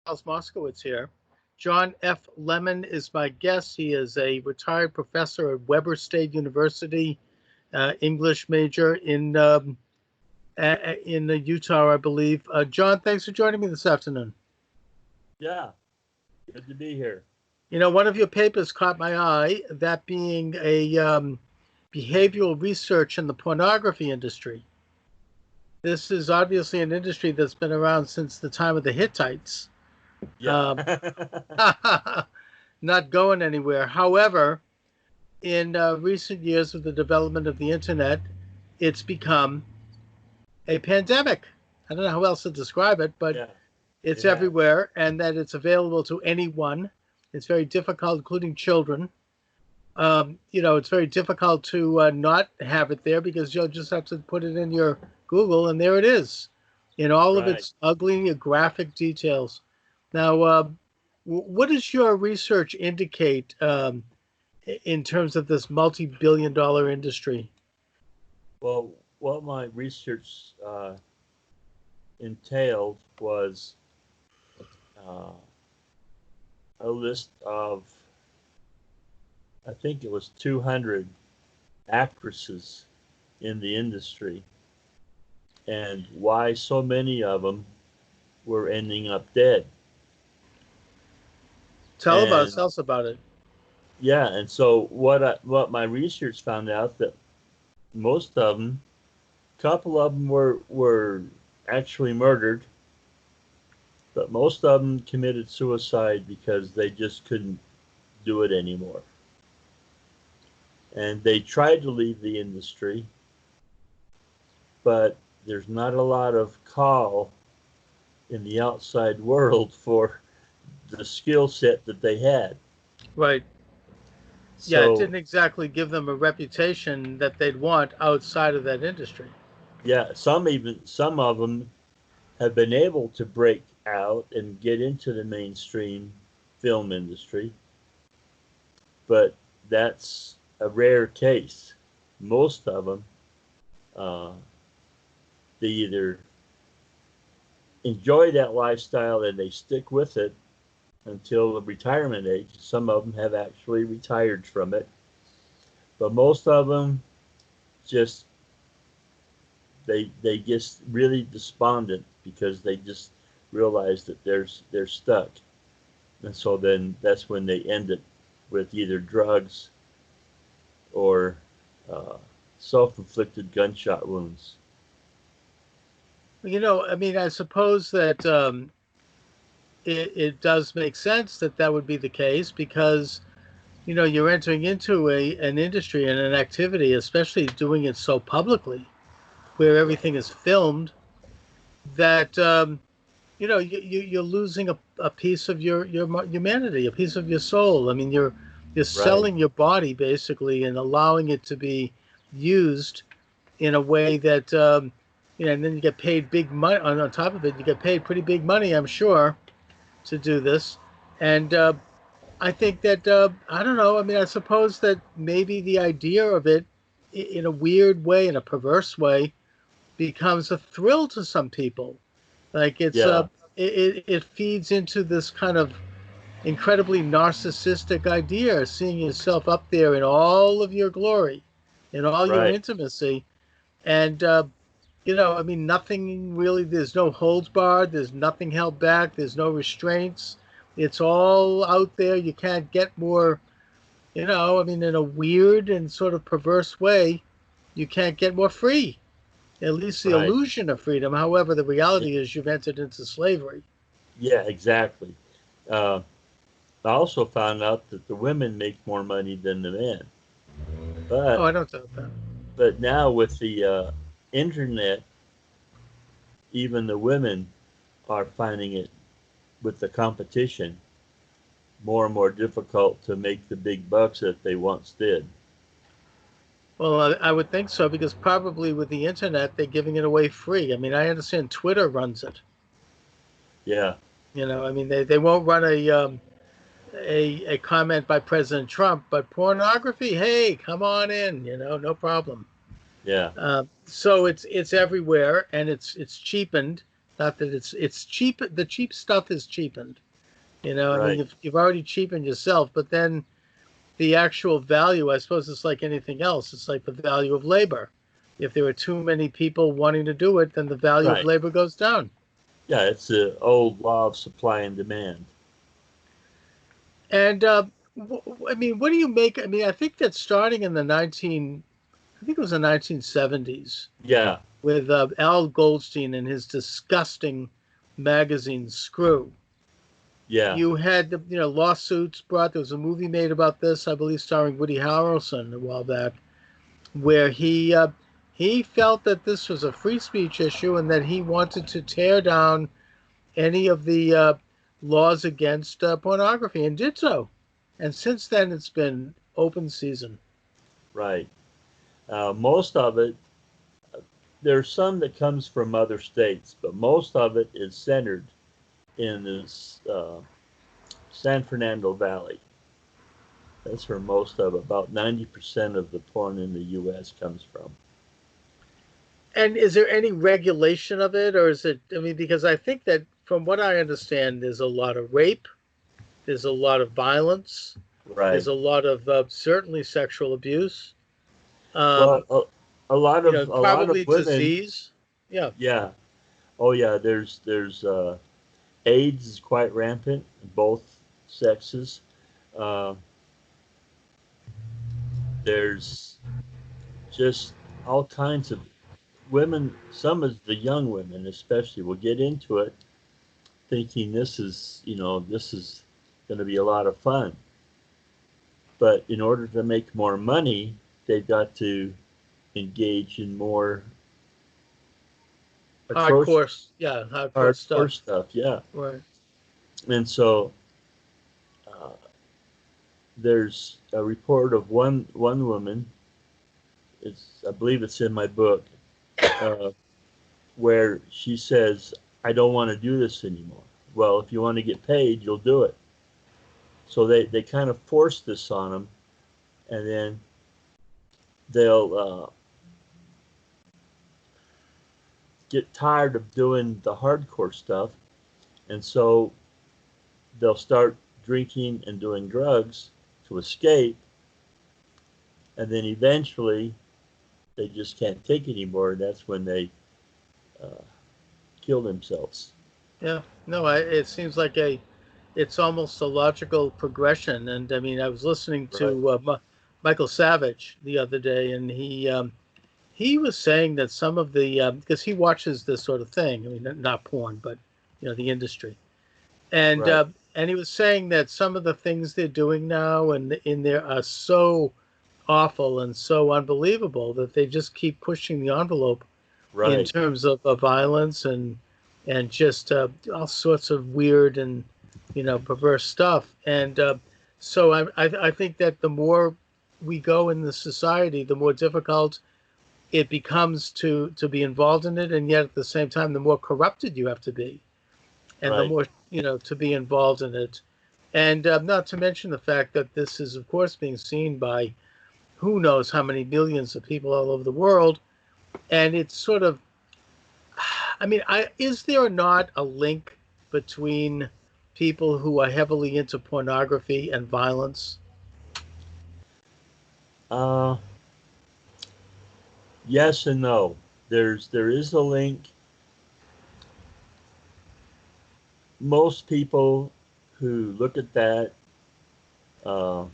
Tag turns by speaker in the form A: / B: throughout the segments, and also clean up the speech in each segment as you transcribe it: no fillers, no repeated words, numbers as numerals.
A: Charles Moscowitz here. John F. Lemon is my guest. He is a retired professor at Weber State University, English major in Utah, I believe. John, thanks for joining me this afternoon.
B: Yeah, good to be here.
A: You know, one of your papers caught my eye, that being a behavioral research in the pornography industry. This is obviously an industry that's been around since the time of the Hittites.
B: Yeah.
A: Not going anywhere. However, in recent years with the development of the internet, it's become a pandemic. I don't know how else to describe it, but
B: Yeah,
A: it's
B: it has.
A: everywhere, and that it's available to anyone. It's very difficult, including children. It's very difficult to not have it there because you'll just have to put it in your Google, and there it is, in all of
B: Right.
A: its ugly graphic details. Now, what does your research indicate in terms of this multi-billion-dollar industry?
B: Well, what my research entailed was a list of, I think it was 200 actresses in the industry, and why so many of them were ending up dead.
A: Tell
B: And
A: us about it.
B: yeah, and so what my research found out that most of them, couple of them were actually murdered, but most of them committed suicide because they just couldn't do it anymore. And they tried to leave the industry, but there's not a lot of call in the outside world for the skill set that they had.
A: Right. Yeah, it
B: So
A: didn't exactly give them a reputation that they'd want outside of that industry.
B: yeah, some of them have been able to break out and get into the mainstream film industry, but that's a rare case. Most of them, uh, they either enjoy that lifestyle and they stick with it until the retirement age. Some of them have actually retired from it, but most of them just they get really despondent because they just realize that they're stuck, and so then that's when they end it with either drugs or uh, self-inflicted gunshot wounds.
A: I mean, I suppose that it does make sense that that would be the case because, you're entering into an industry and an activity, especially doing it so publicly, where everything is filmed, that, you're losing a piece of your humanity, a piece of your soul. I mean, you're
B: Right,
A: selling your body basically and allowing it to be used in a way that, and then you get paid big money on top of it. You get paid pretty big money, I'm sure, to do this. And I think that, I don't know, I mean, I suppose that maybe the idea of it, in a weird way, in a perverse way, becomes a thrill to some people. Like
B: yeah,
A: it feeds into this kind of incredibly narcissistic idea, seeing yourself up there in all of your glory, in all your
B: right,
A: intimacy. And, I mean, nothing really, there's no holds barred, there's nothing held back, there's no restraints. It's all out there. You can't get more, I mean, in a weird and sort of perverse way, you can't get more free. At least the
B: right.
A: illusion of freedom. However, the reality is you've entered into slavery.
B: Yeah, exactly. uh, I also found out that the women make more money than the men,
A: Oh,
B: but
A: I don't doubt that.
B: now with the internet, even the women are finding it, with the competition, more and more difficult to make the big bucks that they once did.
A: Well, I would think so because probably with the internet, they're giving it away free. I mean, I understand Twitter runs it.
B: Yeah,
A: I mean, they won't run a comment by President Trump, but pornography, hey, come on in, no problem.
B: yeah,
A: So it's everywhere and it's cheapened. Not that it's cheap. The cheap stuff is cheapened. I mean,
B: Right.
A: you've already cheapened yourself, but then the actual value, I suppose it's like anything else. It's like the value of labor. If there are too many people wanting to do it, then the value of
B: Right.
A: labor goes down.
B: Yeah, it's the old law of supply and demand.
A: And I mean, what do you make? I mean, I think that starting in I think it was the 1970s,
B: Yeah.
A: with Al Goldstein and his disgusting magazine Screw.
B: Yeah.
A: You had lawsuits brought. There was a movie made about this, I believe, starring Woody Harrelson a while back, where he felt that this was a free speech issue and that he wanted to tear down any of the laws against pornography, and did so. And since then, it's been open season.
B: Right. Most of it, there's some that comes from other states, but most of it is centered in this San Fernando Valley. That's where most of about 90% of the porn in the U.S. comes from.
A: And is there any regulation of it, or is it? I mean, because I think that from what I understand, there's a lot of rape, there's a lot of violence, there's
B: Right.
A: a lot of certainly sexual abuse. Um,
B: Well, a lot of
A: Probably
B: women,
A: disease. Yeah.
B: yeah. Oh yeah, there's AIDS is quite rampant in both sexes. Uh, there's just all kinds of women. Some of the young women, especially, will get into it thinking this is going to be a lot of fun. But in order to make more money, they've got to engage in more atrocious,
A: Hardcore, yeah, hardcore
B: hardcore
A: stuff.
B: stuff. Yeah,
A: Right.
B: and so uh, there's a report of one woman. I believe it's in my book, uh, where she says, "I don't want to do this anymore." Well, if you want to get paid, you'll do it. So they kind of force this on them, and then they'll get tired of doing the hardcore stuff, and so they'll start drinking and doing drugs to escape, and then eventually they just can't take anymore. And that's when they uh, kill themselves.
A: Yeah. No, it seems like it's almost a logical progression. And I mean, I was listening
B: Right.
A: to Michael Savage the other day, and he was saying that some of the because he watches this sort of thing. I mean, not porn, but the industry, and
B: Right.
A: and he was saying that some of the things they're doing now and in there are so awful and so unbelievable that they just keep pushing the envelope in
B: Right.
A: terms of violence and just all sorts of weird and perverse stuff. And so I think that the more we go in the society, the more difficult it becomes to be involved in it, and yet at the same time, the more corrupted you have to be, and the
B: Right.
A: more to be involved in it. And not to mention the fact that this is, of course, being seen by who knows how many millions of people all over the world, and it's sort of, I mean, is there not a link between people who are heavily into pornography and violence?
B: Uh, yes and no. There is a link. Most people who look at that, uh,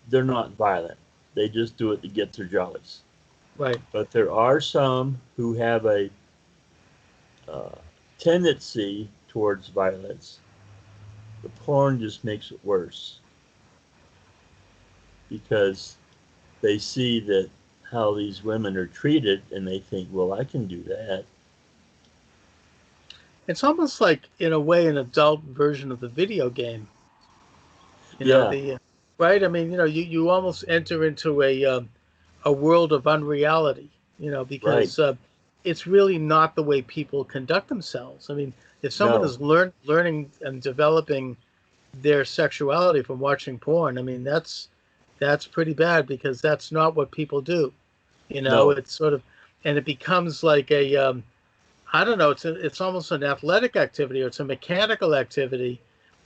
B: they're not violent. They just do it to get their jollies.
A: Right.
B: But there are some who have a uh, tendency towards violence. The porn just makes it worse because they see that how these women are treated and they think, well, I can do that.
A: It's almost like, in a way, an adult version of the video game.
B: Yeah,
A: The right. I mean, you almost enter into a world of unreality.
B: right.
A: Because it's really not the way people conduct themselves. I mean, if someone
B: No,
A: is learning and developing their sexuality from watching porn, I mean, that's pretty bad because that's not what people do.
B: no.
A: It's sort of and it becomes like a I don't know, it's almost an athletic activity, or it's a mechanical activity,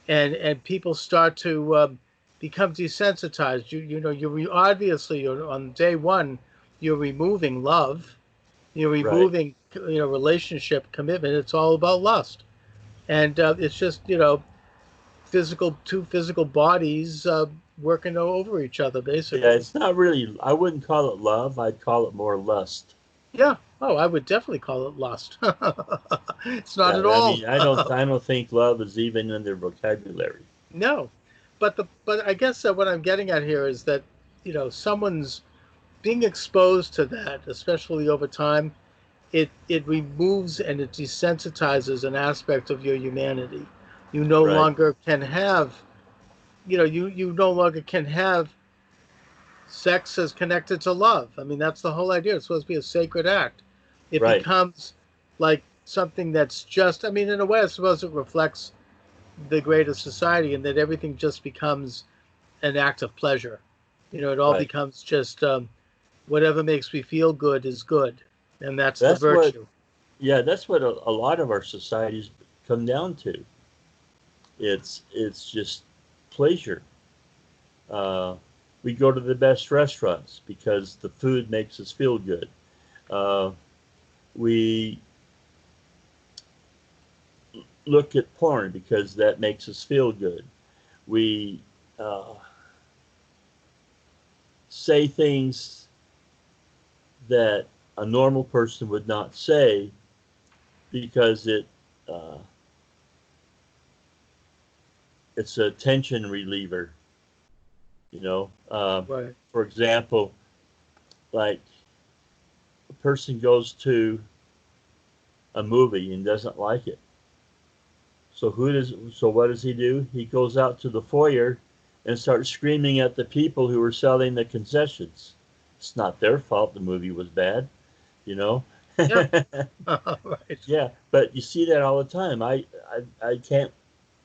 A: and people start to become desensitized. Obviously you're, on day one, you're removing love, you're
B: Right.
A: removing relationship commitment. It's all about lust, and it's just two physical bodies working over each other,
B: Yeah,
A: basically.
B: it's not really, I wouldn't call it love. I'd call it more lust.
A: Yeah. Oh, I would definitely call it lust. It's not
B: Yeah,
A: at
B: I
A: all.
B: mean, I don't think love is even in their vocabulary.
A: No, but I guess that what I'm getting at here is that someone's being exposed to that, especially over time. It removes and it desensitizes an aspect of your humanity. You no
B: Right.
A: longer can have, you no longer can have sex as connected to love. I mean, that's the whole idea. It's supposed to be a sacred act. It
B: Right.
A: becomes like something that's just, I mean, in a way, I suppose it reflects the greater society, and that everything just becomes an act of pleasure. It all
B: Right.
A: becomes just whatever makes me feel good is good, and that's the
B: That's what,
A: virtue.
B: yeah, that's what a lot of our societies come down to. It's just pleasure. Uh, we go to the best restaurants because the food makes us feel good. Uh, we look at porn because that makes us feel good. We uh, say things that a normal person would not say because uh, it's a tension reliever. You know,
A: Right.
B: for example, like a person goes to a movie and doesn't like it. So what does he do? He goes out to the foyer and starts screaming at the people who are selling the concessions. It's not their fault the movie was bad, you know.
A: Yeah. Right.
B: Yeah, but you see that all the time. I can't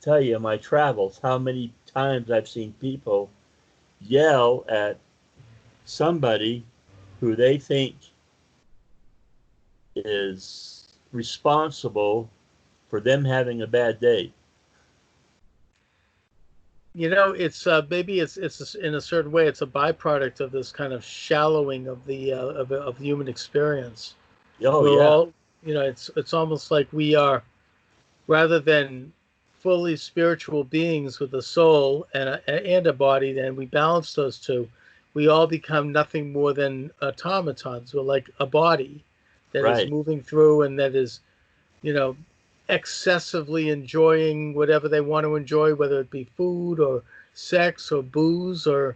B: tell you in my travels how many times I've seen people yell at somebody who they think is responsible for them having a bad day.
A: It's maybe it's in a certain way it's a byproduct of this kind of shallowing of the of human experience.
B: Oh
A: We're
B: yeah,
A: all, it's almost like we are, rather than fully spiritual beings with a soul and a body, then we balance those two. We all become nothing more than automatons. We're like a body that is
B: right,
A: moving through, and that is, you know, excessively enjoying whatever they want to enjoy, whether it be food or sex or booze or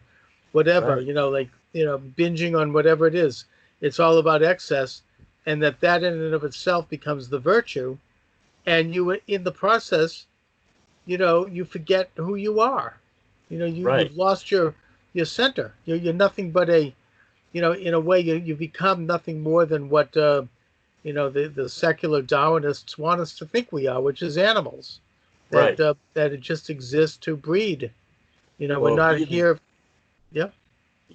A: whatever,
B: right,
A: like, binging on whatever it is. It's all about excess, and that in and of itself becomes the virtue. And you, in the process, you forget who you are.
B: right,
A: You've lost your center. You're nothing but a, in a way, you become nothing more than what the secular Darwinists want us to think we are, which is animals
B: right.
A: that it just exists to breed. We're
B: Well,
A: not
B: even
A: here. Yeah,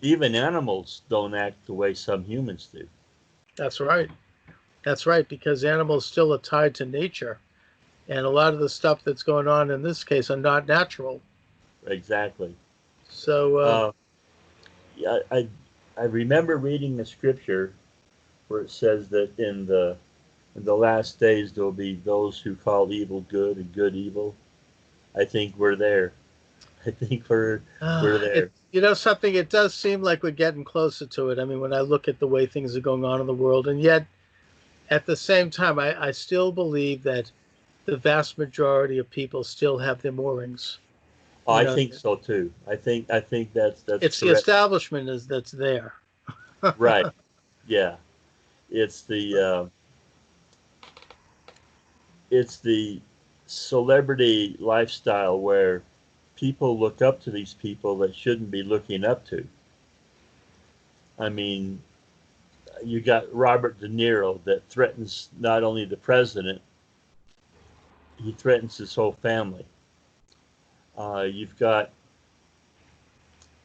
B: even animals don't act the way some humans do.
A: that's right. That's right, because animals still are tied to nature, and a lot of the stuff that's going on in this case are not natural.
B: Exactly.
A: So,
B: Uh, yeah, I remember reading the scripture where it says that in the last days there will be those who call evil good and good evil. I think we're there. I think we're
A: it
B: there.
A: something. It does seem like we're getting closer to it. I mean, when I look at the way things are going on in the world, and yet at the same time, I still believe that the vast majority of people still have their moorings.
B: Oh,
A: You
B: I
A: know,
B: think so too. I think that's
A: it's the
B: correct.
A: establishment that's there.
B: Right. Yeah. It's the it's the celebrity lifestyle where people look up to these people that shouldn't be looking up to. I mean, you got Robert De Niro that threatens not only the president, he threatens his whole family. You've got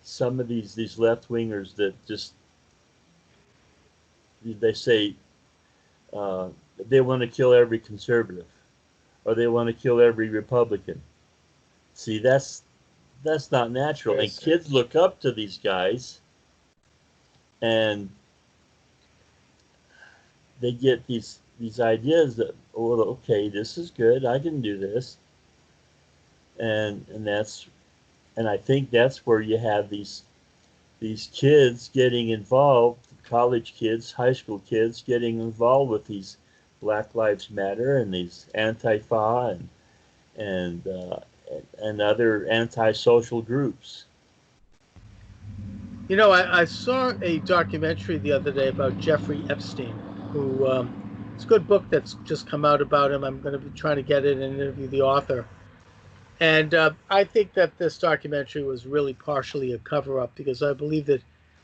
B: some of these left wingers that just they say they want to kill every conservative, or they want to kill every Republican. See, that's not natural. And kids look up to these guys, and they get these ideas that, oh, okay, this is good. I can do this, and I think that's where you have these kids getting involved, college kids, high school kids getting involved with these Black Lives Matter and these Antifa and other antisocial groups.
A: You know, I saw a documentary the other day about Jeffrey Epstein, who it's a good book that's just come out about him. I'm going to be trying to get it and interview the author. And I think that this documentary was really partially a cover-up, because I believe that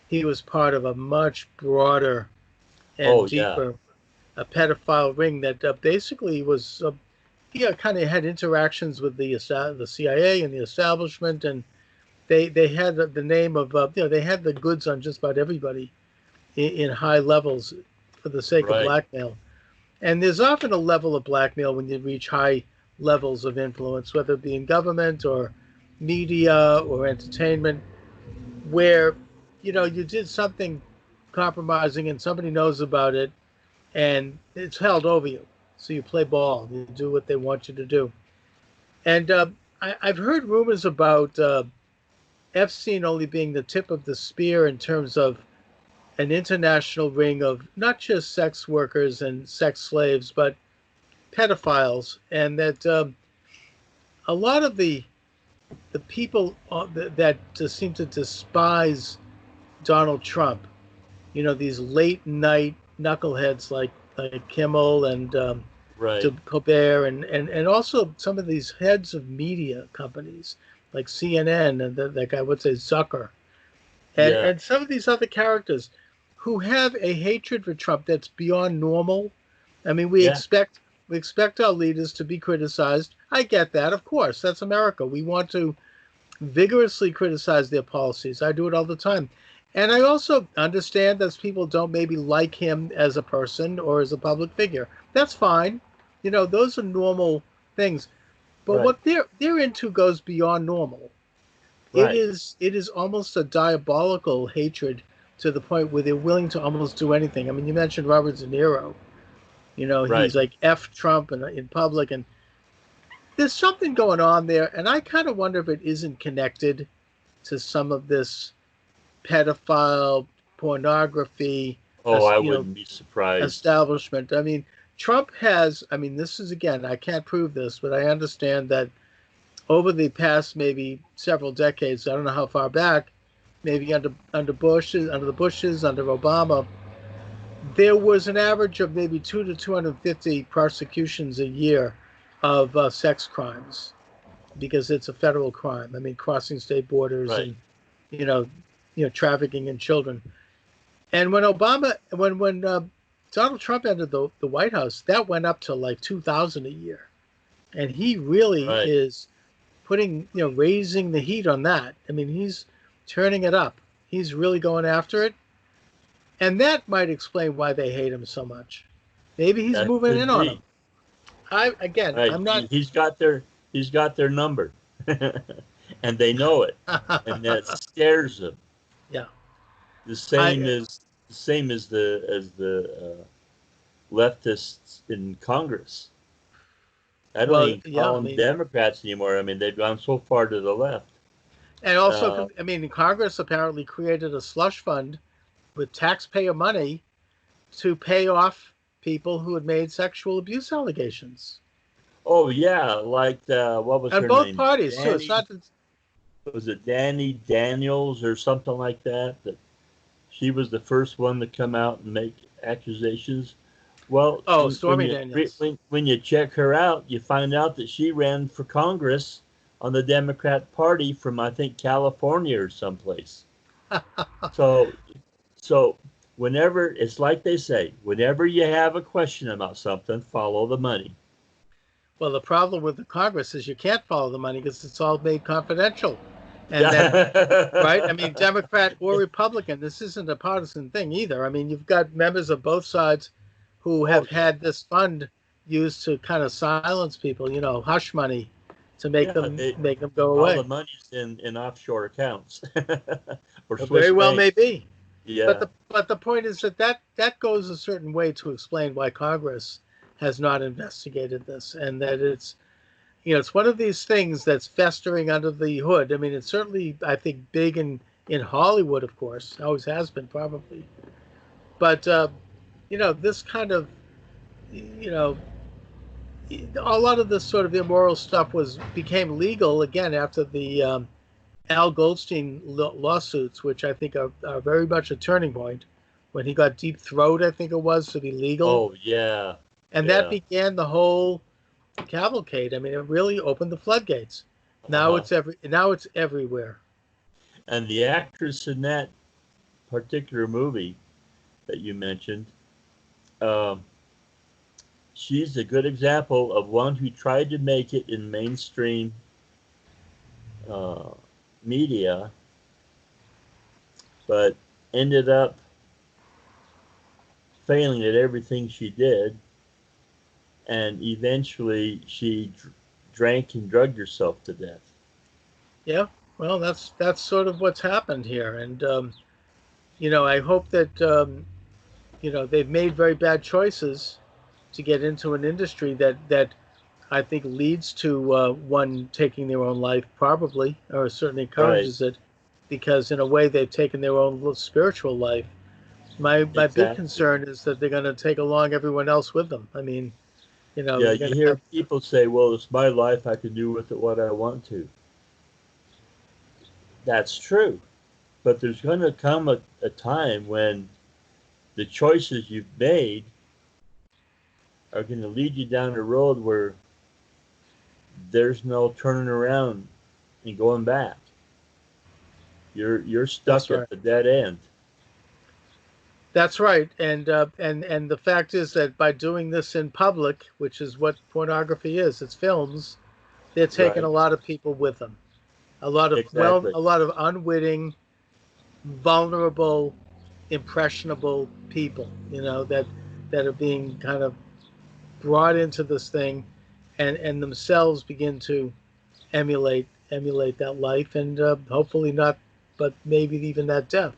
A: he was part of a much broader and deeper a pedophile ring that basically was, kind of had interactions with the CIA and the establishment, and they had the name of, they had the goods on just about everybody in high levels for the sake of blackmail. And there's often a level of blackmail when you reach high levels of influence, whether it be in government or media or entertainment, where, you did something compromising and somebody knows about it and it's held over you. So you play ball, you do what they want you to do. And I've heard rumors about Epstein only being the tip of the spear in terms of an international ring of not just sex workers and sex slaves, but pedophiles, and that a lot of the people that seem to despise Donald Trump, these late night knuckleheads like Kimmel and Colbert, and also some of these heads of media companies like CNN and that guy, what's his Zucker, and some of these other characters who have a hatred for Trump that's beyond normal. I mean, we expect our leaders to be criticized. I get that, of course. That's America. We want to vigorously criticize their policies. I do it all the time. And I also understand that people don't maybe like him as a person or as a public figure. That's fine. Those are normal things. But what they're into goes beyond normal. It is almost a diabolical hatred to the point where they're willing to almost do anything. I mean, you mentioned Robert De Niro. He's like F Trump in public, and there's something going on there. And I kind of wonder if it isn't connected to some of this pedophile pornography.
B: I wouldn't be surprised.
A: Establishment. I mean, Trump has, this is, again, I can't prove this, but I understand that over the past maybe several decades, I don't know how far back, maybe under the Bushes, under Obama, there was an average of maybe 200 to 250 prosecutions a year of sex crimes, because it's a federal crime. I mean, crossing state borders and trafficking in children. And when Donald Trump entered the White House, that went up to like 2,000 a year, and he really is putting, raising the heat on that. I mean, he's turning it up. He's really going after it. And that might explain why they hate him so much. Maybe he's moving in on them. I'm not.
B: He's got their number, and they know it, and that scares them.
A: Yeah.
B: The same as the leftists in Congress. I don't even call them Democrats anymore. I mean, they've gone so far to the left.
A: And also, Congress apparently created a slush fund with taxpayer money to pay off people who had made sexual abuse allegations.
B: Oh yeah, like what was her name?
A: On both parties too. It's not.
B: Was it Danny Daniels or something like that? That she was the first one to come out and make accusations. Well,
A: Stormy Daniels.
B: When you check her out, you find out that she ran for Congress on the Democrat Party from, I think, California or someplace. So whenever, it's like they say, whenever you have a question about something, follow the money.
A: Well, the problem with the Congress is you can't follow the money because it's all made confidential. And that, right? I mean,
B: Yeah.
A: Democrat or Republican, this isn't a partisan thing either. I mean, you've got members of both sides who
B: Oh
A: have
B: yeah.
A: had this fund used to kind of silence people, hush money to
B: Yeah, they
A: make them go
B: all the
A: away.
B: money's in offshore accounts or
A: Well, very
B: Swiss
A: well may
B: banks.
A: be.
B: Yeah,
A: But the point is that goes a certain way to explain why Congress has not investigated this, and that it's one of these things that's festering under the hood. I mean, it's certainly, I think, big in Hollywood, of course, always has been probably. But this kind of you know a lot of this sort of immoral stuff was became legal again after the Al Goldstein lawsuits, which I think are very much a turning point when he got deep throat, I think it was, to be legal,
B: oh yeah,
A: and that
B: yeah.
A: began the whole cavalcade. I mean, it really opened the floodgates.
B: Uh-huh.
A: Now it's everywhere.
B: And the actress in that particular movie that you mentioned, um, she's a good example of one who tried to make it in mainstream uh, media, but ended up failing at everything she did, and eventually she drank and drugged herself to death.
A: Yeah, well, that's sort of what's happened here, and I hope that they've made very bad choices to get into an industry that I think leads to one taking their own life, probably, or certainly
B: Right,
A: encourages it, because in a way they've taken their own little spiritual life. My big
B: exactly.
A: concern is that they're going to take along everyone else with them. I mean,
B: Yeah,
A: you're
B: you
A: going to
B: hear
A: have.
B: people say, well, it's my life, I can do with it what I want to. That's true. But there's going to come a time when the choices you've made are going to lead you down a road where there's no turning around and going back. You're
A: That's
B: stuck
A: right.
B: at the dead end.
A: That's right. And the fact is that by doing this in public, which is what pornography is, it's films, they're taking a
B: Right.
A: lot of people with them.
B: Exactly.
A: A lot of unwitting, vulnerable, impressionable people, that are being kind of brought into this thing, and themselves begin to emulate that life, and hopefully not, but maybe even that death.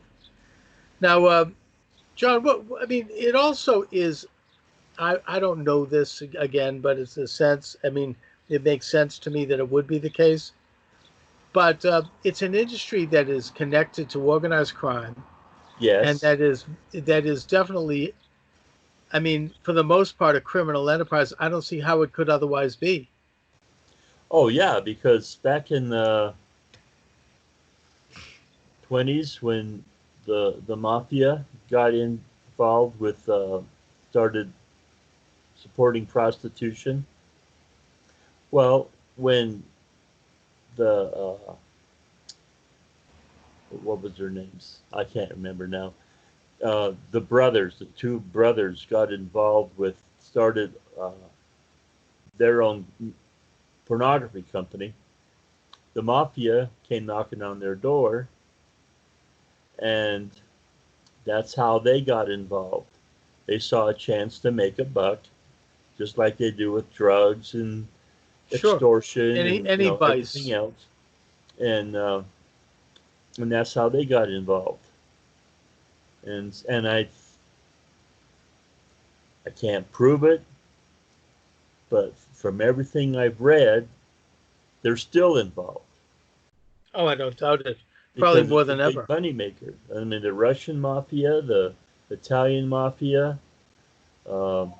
A: Now, John, what I mean, it also is. I don't know this again, but it's a sense. I mean, it makes sense to me that it would be the case. But it's an industry that is connected to organized crime, and
B: Yes.
A: that is definitely. I mean, for the most part, a criminal enterprise. I don't see how it could otherwise be.
B: Oh yeah, because back in the 20s when the mafia got involved with started supporting prostitution. Well, when the what was their names? I can't remember now. The brothers, the two brothers, got involved with started their own pornography company. The mafia came knocking on their door, and that's how they got involved. They saw a chance to make a buck, just like they do with drugs and
A: Sure,
B: extortion
A: any
B: and
A: any
B: everything
A: vice.
B: else, and and that's how they got involved. And I can't prove it, but from everything I've read, they're still involved
A: Oh, I don't doubt it. Probably
B: because
A: more
B: it's a
A: than
B: big
A: ever.
B: money maker. I mean, the Russian mafia, the Italian mafia, um,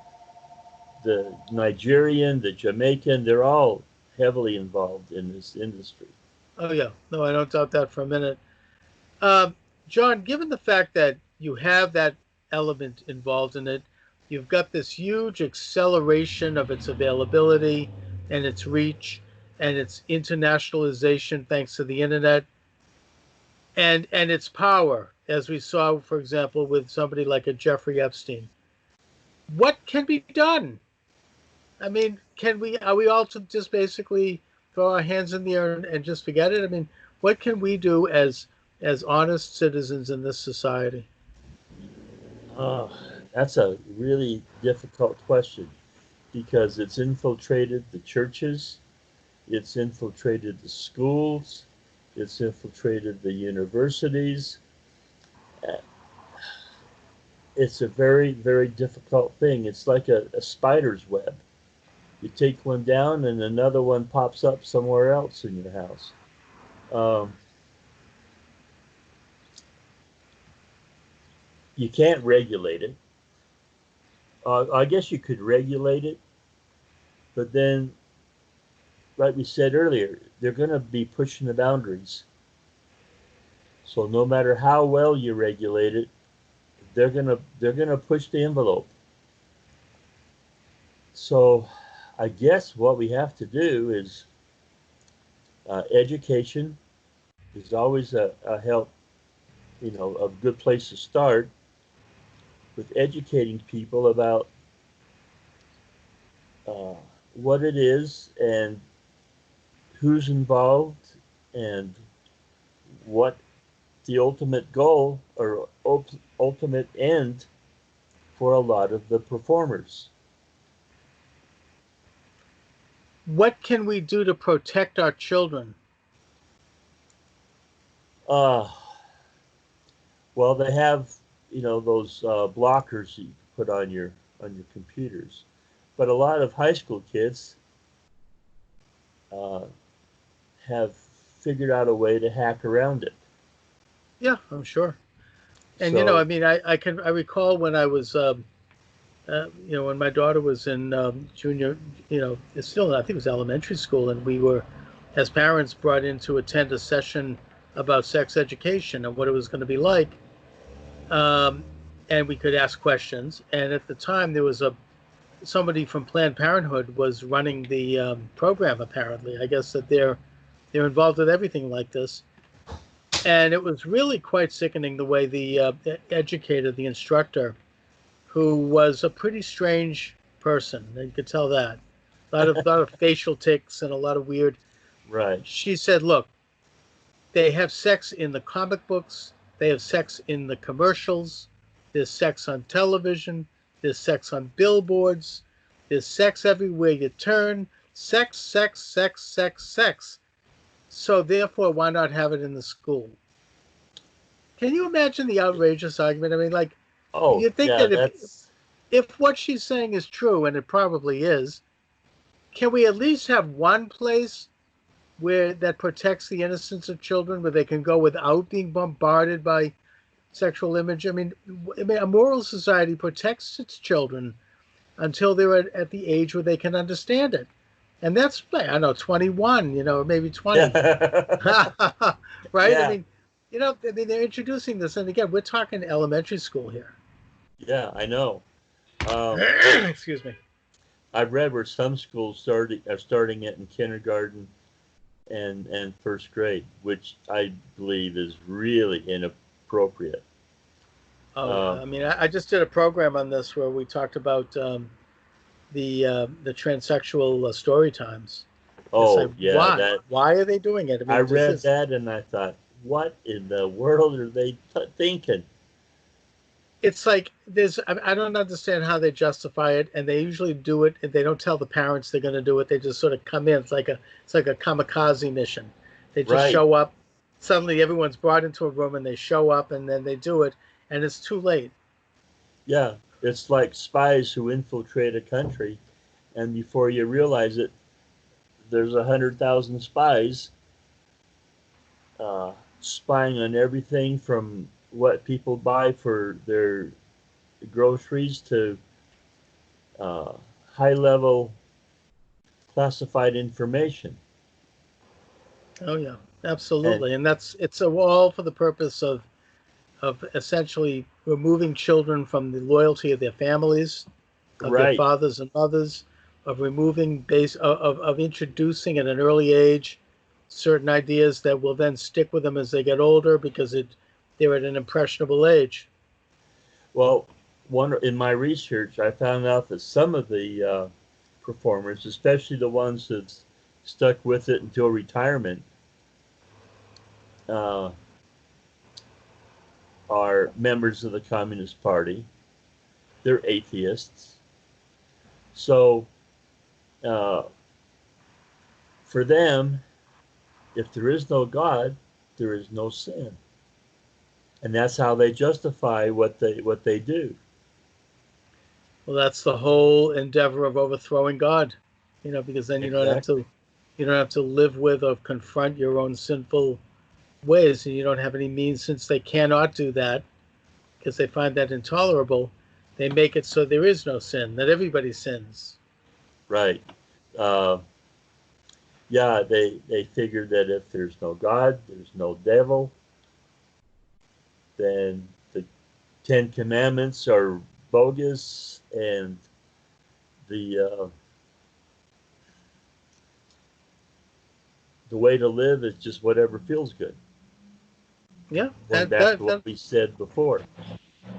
B: the Nigerian, the Jamaican, they're all heavily involved in this industry.
A: Oh yeah, no, I don't doubt that for a minute. Um, John, given the fact that you have that element involved in it, you've got this huge acceleration of its availability and its reach and its internationalization thanks to the internet and its power, as we saw, for example, with somebody like a Jeffrey Epstein. What can be done? I mean, are we all to just basically throw our hands in the air and just forget it? I mean, what can we do as honest citizens in this society?
B: Oh, that's a really difficult question because it's infiltrated the churches, it's infiltrated the schools, it's infiltrated the universities. Uh, It's a very, very difficult thing. It's like a spider's web. You take one down and another one pops up somewhere else in your house. Um, you can't regulate it. I guess you could regulate it, but then, like we said earlier, they're going to be pushing the boundaries. So no matter how well you regulate it, they're gonna push the envelope. So I guess what we have to do is education is always a help, a good place to start with educating people about uh, what it is and who's involved and what the ultimate goal or ultimate end for a lot of the performers.
A: What can we do to protect our children?
B: Uh, well, they have those blockers that you put on your computers, but a lot of high school kids uh, have figured out a way to hack around it.
A: Yeah, I'm sure. And I
B: So
A: mean, I recall when I was when my daughter was in junior, it's still, I think it was elementary school, and we were, as parents, brought in to attend a session about sex education and what it was going to be like. Um, and we could ask questions. And at the time, there was somebody from Planned Parenthood was running the program. Apparently, I guess that they're involved with everything like this. And it was really quite sickening the way the educator, the instructor, who was a pretty strange person. You could tell that. A lot of facial tics and a lot of weird.
B: right,
A: She said, "Look, they have sex in the comic books. They have sex in the commercials. There's sex on television. There's sex on billboards. There's sex everywhere you turn. Sex, sex, sex, sex, sex. So therefore, why not have it in the school?" Can you imagine the outrageous argument? I mean, like,
B: oh
A: you think
B: yeah,
A: that
B: that's
A: if what she's saying is true, and it probably is, can we at least have one place where that protects the innocence of children, where they can go without being bombarded by sexual image? I mean, a moral society protects its children until they're at the age where they can understand it, and that's, I don't know, 21, or maybe 20,
B: yeah.
A: right? I
B: Yeah,
A: mean, they're introducing this, and again, we're talking elementary school here.
B: yeah, I know. um,
A: Excuse me.
B: I've read where some schools are starting it in kindergarten and first grade, which I believe is really inappropriate.
A: Oh yeah,
B: Um,
A: I mean, I just did a program on this where we talked about the transsexual story times. It's like,
B: oh yeah,
A: why?
B: that
A: Why are they doing it? I
B: I
A: mean, this
B: read
A: is
B: that and I thought, what in the world are they thinking?
A: it's like I don't understand how they justify it, and they usually do it. They don't tell the parents they're going to do it. They just sort of come in. It's like a kamikaze mission. They just
B: Right?
A: show up. Suddenly, everyone's brought into a room, and they show up, and then they do it, and it's too late.
B: Yeah, it's like spies who infiltrate a country, and before you realize it, there's 100,000 spies uh, spying on everything from what people buy for their groceries to uh, high level classified information.
A: Oh yeah,
B: And
A: absolutely, and it's all for the purpose of essentially removing children from the loyalty of their families, of their
B: right,
A: fathers and mothers, of removing of introducing at an early age certain ideas that will then stick with them as they get older because they're at an impressionable age.
B: well, one in my research, I found out that some of the performers, especially the ones that stuck with it until retirement, uh, are members of the Communist Party. They're atheists. So uh, for them, if there is no God, there is no sin. And that's how they justify what they do.
A: Well, that's the whole endeavor of overthrowing God, because then
B: Exactly.
A: you don't have to live with or confront your own sinful ways, and you don't have any means, since they cannot do that because they find that intolerable. They make it so there is no sin, that everybody sins.
B: Right. Uh, yeah, they figure that if there's no God, there's no devil, then the Ten Commandments are bogus, and the way to live is just whatever feels good.
A: Yeah,
B: Going back to what we said before.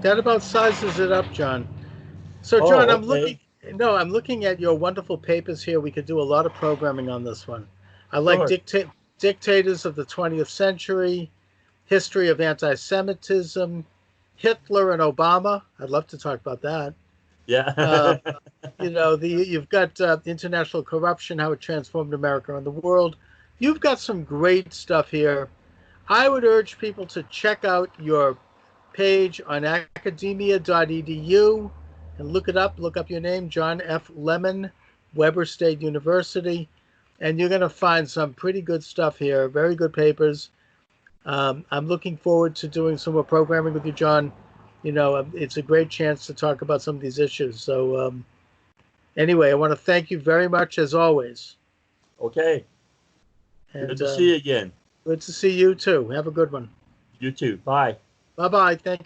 A: that about sizes it up, John. So, John,
B: Oh,
A: I'm
B: okay.
A: looking. No, I'm looking at your wonderful papers here. We could do a lot of programming on this one. I like
B: Sure.
A: dictators of the 20th century, history of anti-Semitism, Hitler and Obama. I'd love to talk about that. Uh,
B: Yeah.
A: you've got international corruption, how it transformed America and the world. You've got some great stuff here. I would urge people to check out your page on academia.edu and look up your name, John F. Lemon, Weber State University, and you're going to find some pretty good stuff here, very good papers. I'm looking forward to doing some more programming with you, John. It's a great chance to talk about some of these issues. So, anyway, I want to thank you very much, as always.
B: Okay. Good
A: And
B: to see you again.
A: good to see you, too. Have a good one.
B: You too. Bye.
A: Bye-bye. Thank you.